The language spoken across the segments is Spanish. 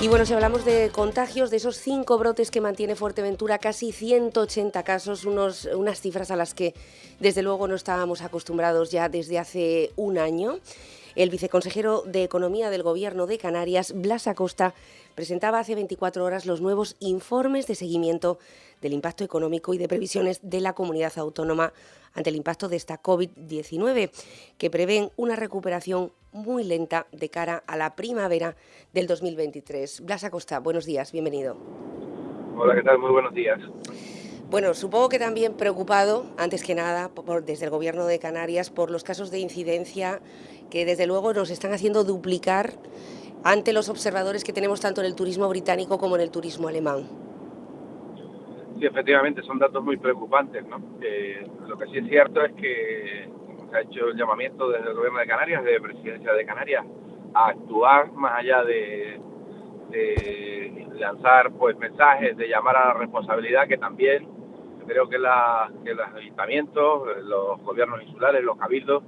Y bueno, si hablamos de contagios, de esos 5 brotes que mantiene Fuerteventura, casi 180 casos, unas cifras a las que desde luego no estábamos acostumbrados ya desde hace un año. El viceconsejero de Economía del Gobierno de Canarias, Blas Acosta, presentaba hace 24 horas los nuevos informes de seguimiento del impacto económico y de previsiones de la comunidad autónoma ante el impacto de esta COVID-19, que prevén una recuperación muy lenta de cara a la primavera del 2023. Blas Acosta, buenos días, bienvenido. Hola, ¿qué tal? Muy buenos días. Bueno, supongo que también preocupado, antes que nada, desde el Gobierno de Canarias, por los casos de incidencia que desde luego nos están haciendo duplicar ante los observadores que tenemos tanto en el turismo británico como en el turismo alemán. Sí, efectivamente, son datos muy preocupantes, ¿no? Lo que sí es cierto es que se ha hecho el llamamiento desde el Gobierno de Canarias, de Presidencia de Canarias, a actuar más allá de lanzar pues mensajes, de llamar a la responsabilidad, que también creo que los ayuntamientos, los gobiernos insulares, los cabildos,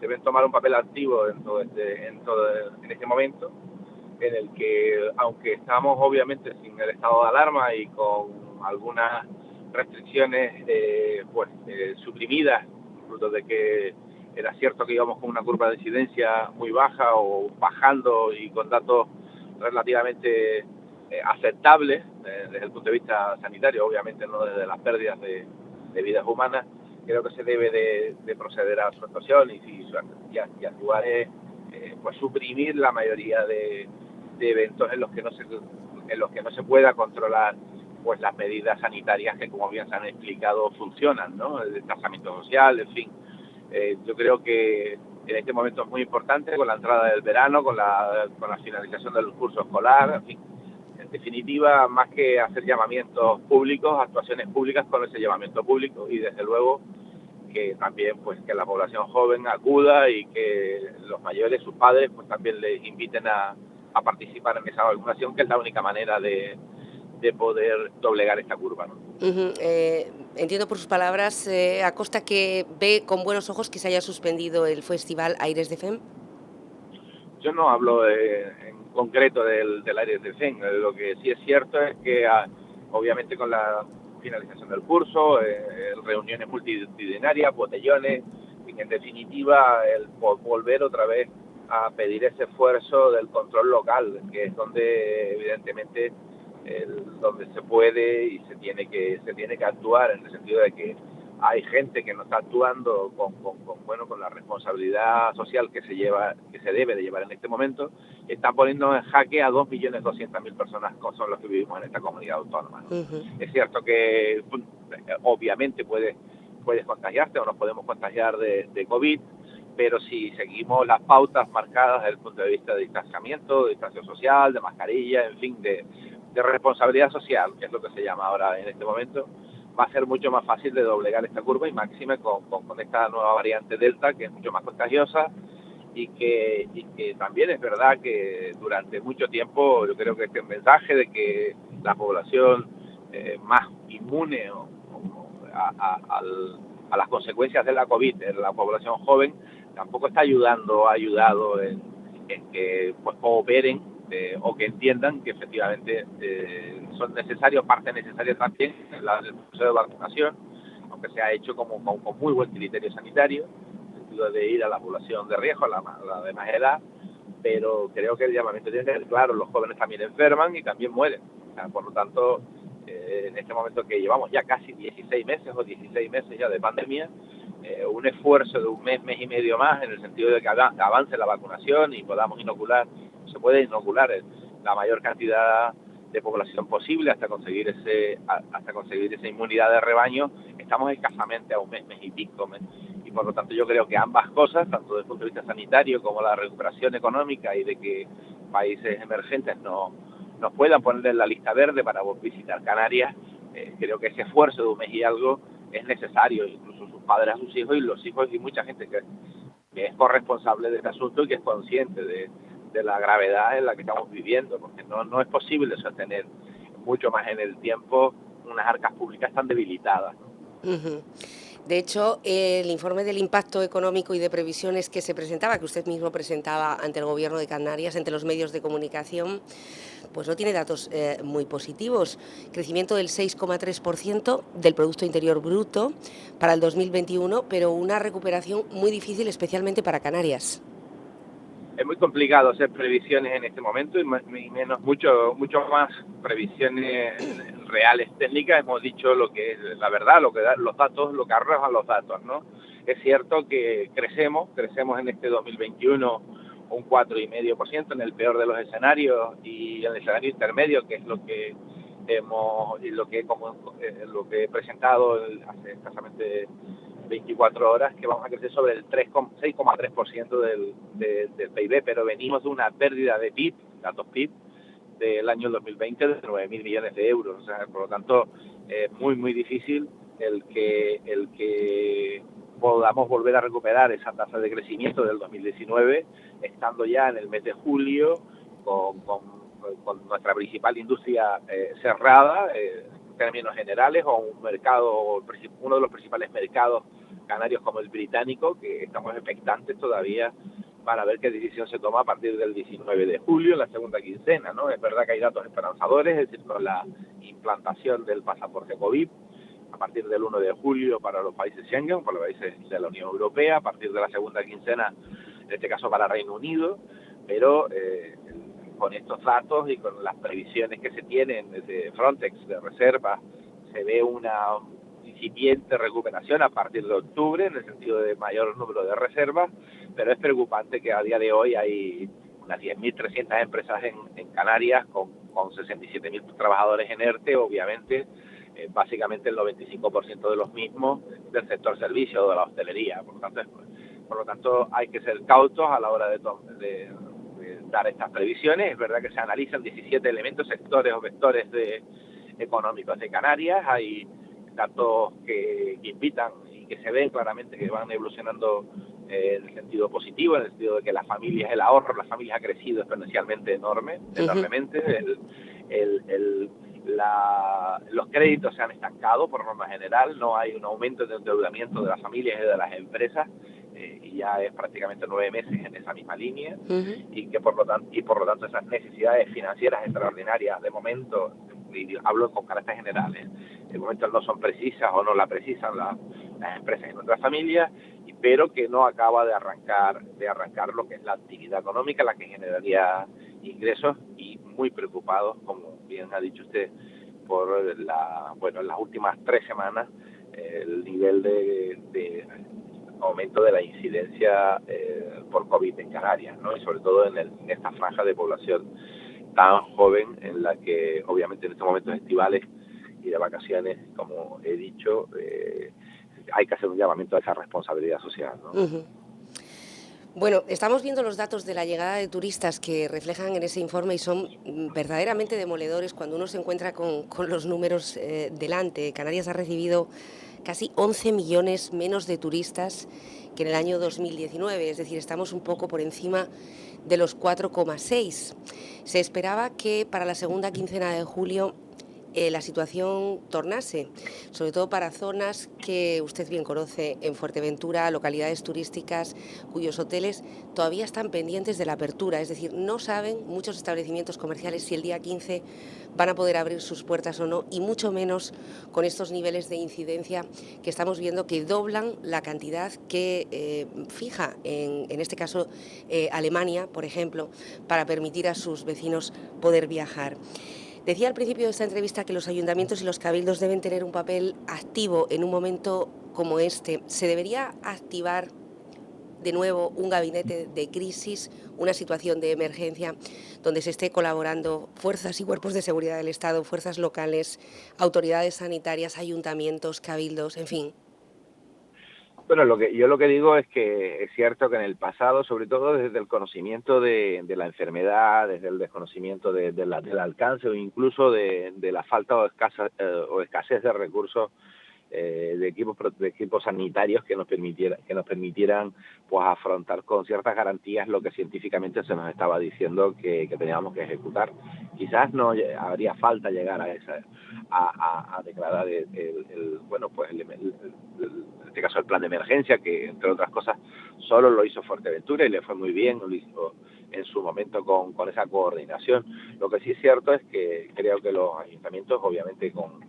deben tomar un papel activo en este momento, en el que, aunque estamos obviamente sin el estado de alarma y con algunas restricciones suprimidas, fruto de que era cierto que íbamos con una curva de incidencia muy baja o bajando y con datos relativamente aceptables desde el punto de vista sanitario, obviamente no desde las pérdidas de vidas humanas. Creo que se debe de proceder a su actuación y actuar pues suprimir la mayoría de eventos en los que no se pueda controlar pues las medidas sanitarias que, como bien se han explicado, funcionan, ¿no? El desplazamiento social, en fin. Yo creo que en este momento es muy importante, con la entrada del verano, con la finalización del curso escolar, en fin. En definitiva, más que hacer llamamientos públicos, actuaciones públicas con ese llamamiento público, y desde luego que también pues que la población joven acuda y que los mayores, sus padres, pues también les inviten a participar en esa vacunación, que es la única manera de poder doblegar esta curva, ¿no? Entiendo por sus palabras, Acosta, que ve con buenos ojos que se haya suspendido el festival Aires de Fem. Yo no hablo en concreto del Aires de Fem. Lo que sí es cierto es que obviamente con la finalización del curso, reuniones multitudinarias, botellones, en definitiva el volver otra vez a pedir ese esfuerzo del control local, que es donde evidentemente donde se puede y se tiene que actuar, en el sentido de que hay gente que no está actuando con la responsabilidad social que se debe de llevar en este momento. Están poniendo en jaque a 2.200.000 personas, que son los que vivimos en esta comunidad autónoma, ¿no? Es cierto que obviamente puedes contagiarte o nos podemos contagiar de COVID, pero si seguimos las pautas marcadas desde el punto de vista de distanciamiento, de distancia social, de mascarilla, en fin, de responsabilidad social, que es lo que se llama ahora en este momento, va a ser mucho más fácil de doblegar esta curva, y máxime con esta nueva variante Delta, que es mucho más contagiosa y que también es verdad que durante mucho tiempo yo creo que este mensaje de que la población más inmune a las consecuencias de la COVID en la población joven tampoco ha ayudado en que pues cooperen o que entiendan que efectivamente son necesarios, parte necesaria también del proceso de vacunación, aunque se ha hecho con muy buen criterio sanitario, en el sentido de ir a la población de riesgo, a la de más edad, pero creo que el llamamiento tiene que ser claro: los jóvenes también enferman y también mueren. O sea, por lo tanto, en este momento que llevamos ya casi 16 meses ya de pandemia, un esfuerzo de un mes y medio más, en el sentido de que avance la vacunación y podamos se puede inocular la mayor cantidad de población posible hasta conseguir esa inmunidad de rebaño. Estamos escasamente a un mes y pico, y por lo tanto yo creo que ambas cosas, tanto desde el punto de vista sanitario como la recuperación económica y de que países emergentes nos puedan poner en la lista verde para visitar Canarias, creo que ese esfuerzo de un mes y algo es necesario, incluso sus padres a sus hijos y los hijos y mucha gente que es corresponsable de este asunto y que es consciente de la gravedad en la que estamos viviendo, porque no es posible sostener mucho más en el tiempo unas arcas públicas tan debilitadas, ¿no? De hecho, el informe del impacto económico y de previsiones que se presentaba, que usted mismo presentaba ante el Gobierno de Canarias, ante los medios de comunicación, pues no tiene datos muy positivos. Crecimiento del 6,3% del Producto Interior Bruto para el 2021, pero una recuperación muy difícil, especialmente para Canarias. Es muy complicado hacer previsiones en este momento y menos mucho más previsiones reales técnicas. Hemos dicho lo que es la verdad, lo que da los datos, lo que arrojan los datos, ¿no? Es cierto que crecemos en este 2021 un 4,5% en el peor de los escenarios, y en el escenario intermedio, que es lo que lo que he presentado hace escasamente 24 horas, que vamos a crecer sobre el 6,3% del PIB, pero venimos de una pérdida de PIB, datos PIB, del año 2020 de 9.000 millones de euros. O sea, por lo tanto, muy difícil el que podamos volver a recuperar esa tasa de crecimiento del 2019, estando ya en el mes de julio con nuestra principal industria cerrada, en términos generales, o uno de los principales mercados canarios como el británico, que estamos expectantes todavía para ver qué decisión se toma a partir del 19 de julio, en la segunda quincena, ¿no? Es verdad que hay datos esperanzadores, es decir, con la implantación del pasaporte COVID a partir del 1 de julio para los países Schengen, para los países de la Unión Europea, a partir de la segunda quincena, en este caso para Reino Unido, pero con estos datos y con las previsiones que se tienen desde Frontex de reserva, se ve una incipiente recuperación a partir de octubre, en el sentido de mayor número de reservas, pero es preocupante que a día de hoy hay unas 10.300 empresas en Canarias con 67.000 trabajadores en ERTE, obviamente, básicamente el 95% de los mismos del sector servicio o de la hostelería. Por lo tanto, hay que ser cautos a la hora de dar estas previsiones. Es verdad que se analizan 17 elementos, sectores o vectores económicos de Canarias. Hay datos que invitan y que se ven claramente que van evolucionando en el sentido positivo, en el sentido de que las familias, el ahorro, las familias ha crecido exponencialmente enormemente. Los créditos se han estancado por norma general, no hay un aumento de endeudamiento de las familias y de las empresas, y ya es prácticamente 9 meses en esa misma línea, y por lo tanto esas necesidades financieras extraordinarias de momento, y hablo con carácter general, de momento no son precisas o no la precisan las empresas y nuestras familias, pero que no acaba de arrancar lo que es la actividad económica, la que generaría ingresos, y muy preocupados, como bien ha dicho usted, por en las últimas 3 semanas el nivel de aumento de la incidencia por COVID en Canarias, ¿no? Y sobre todo en esta franja de población tan joven, en la que obviamente en estos momentos estivales y de vacaciones, como he dicho, hay que hacer un llamamiento a esa responsabilidad social, ¿no? Bueno, estamos viendo los datos de la llegada de turistas que reflejan en ese informe y son verdaderamente demoledores cuando uno se encuentra con los números delante. Canarias ha recibido casi 11 millones menos de turistas que en el año 2019, es decir, estamos un poco por encima de los 4,6. Se esperaba que para la segunda quincena de julio la situación tornase, sobre todo para zonas que usted bien conoce en Fuerteventura, localidades turísticas cuyos hoteles todavía están pendientes de la apertura, es decir, no saben muchos establecimientos comerciales si el día 15 van a poder abrir sus puertas o no, y mucho menos con estos niveles de incidencia que estamos viendo, que doblan la cantidad que fija, en este caso Alemania, por ejemplo, para permitir a sus vecinos poder viajar. Decía al principio de esta entrevista que los ayuntamientos y los cabildos deben tener un papel activo en un momento como este. ¿Se debería activar de nuevo un gabinete de crisis, una situación de emergencia, donde se esté colaborando fuerzas y cuerpos de seguridad del Estado, fuerzas locales, autoridades sanitarias, ayuntamientos, cabildos, en fin? Bueno, lo que digo es que es cierto que en el pasado, sobre todo desde el conocimiento de la enfermedad, desde el desconocimiento del alcance o incluso de la falta o escasez de recursos de equipos sanitarios que nos permitieran pues afrontar con ciertas garantías lo que científicamente se nos estaba diciendo que teníamos que ejecutar. Quizás no habría falta llegar a esa a declarar en este caso el plan de emergencia, que entre otras cosas solo lo hizo Fuerteventura y le fue muy bien, lo hizo en su momento con esa coordinación. Lo que sí es cierto es que creo que los ayuntamientos, obviamente con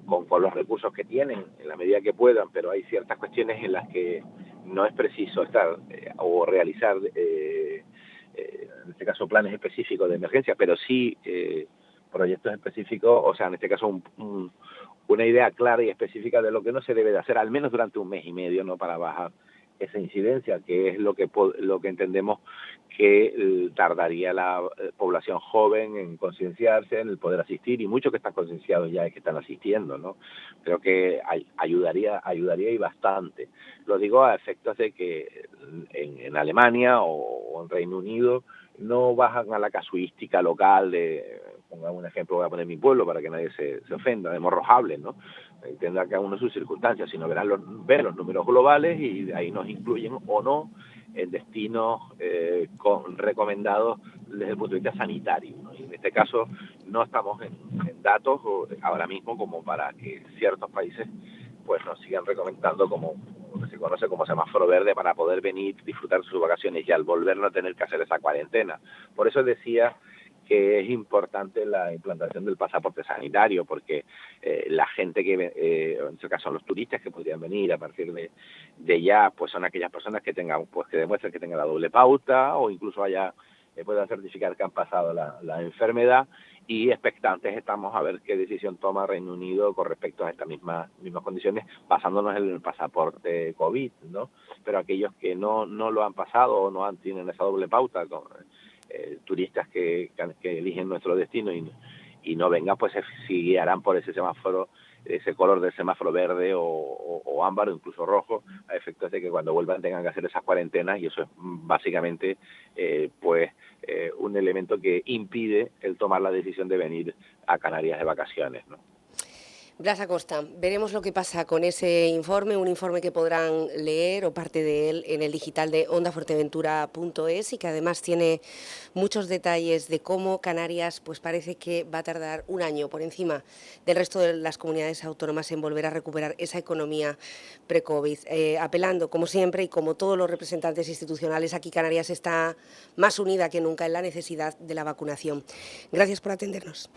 los recursos que tienen, en la medida que puedan, pero hay ciertas cuestiones en las que no es preciso estar o realizar, en este caso, planes específicos de emergencia, pero sí proyectos específicos, o sea, en este caso una idea clara y específica de lo que no se debe de hacer, al menos durante un mes y medio, ¿no?, para bajar esa incidencia, que es lo que entendemos que tardaría la población joven en concienciarse, en el poder asistir, y muchos que están concienciados ya es que están asistiendo, ¿no? Creo que ayudaría y bastante. Lo digo a efectos de que en Alemania o en Reino Unido no bajan a la casuística local de, pongamos un ejemplo, voy a poner mi pueblo para que nadie se ofenda, de Morrojables, ¿no? Tendrá cada uno sus circunstancias, sino ver los números globales y de ahí nos incluyen o no en destinos recomendados desde el punto de vista sanitario, ¿no? Y en este caso no estamos en datos ahora mismo como para que ciertos países pues nos sigan recomendando como lo que se conoce como semáforo verde para poder venir, disfrutar de sus vacaciones y al volver no tener que hacer esa cuarentena. Por eso decía que es importante la implantación del pasaporte sanitario, porque la gente que, en este caso los turistas que podrían venir a partir de ya, pues son aquellas personas que tengan, pues que demuestren que tengan la doble pauta o incluso puedan certificar que han pasado la enfermedad, y expectantes estamos a ver qué decisión toma Reino Unido con respecto a estas mismas condiciones, basándonos en el pasaporte COVID, ¿no? Pero aquellos que no lo han pasado o no tienen esa doble pauta, turistas que eligen nuestro destino y no vengan, pues se guiarán por ese semáforo, ese color del semáforo verde o ámbar o incluso rojo, a efectos de que cuando vuelvan tengan que hacer esas cuarentenas, y eso es básicamente un elemento que impide el tomar la decisión de venir a Canarias de vacaciones, ¿no? Blas Acosta, veremos lo que pasa con ese informe, un informe que podrán leer o parte de él en el digital de ondafuerteventura.es y que además tiene muchos detalles de cómo Canarias pues parece que va a tardar un año por encima del resto de las comunidades autónomas en volver a recuperar esa economía pre-COVID. Apelando, como siempre y como todos los representantes institucionales, aquí Canarias está más unida que nunca en la necesidad de la vacunación. Gracias por atendernos.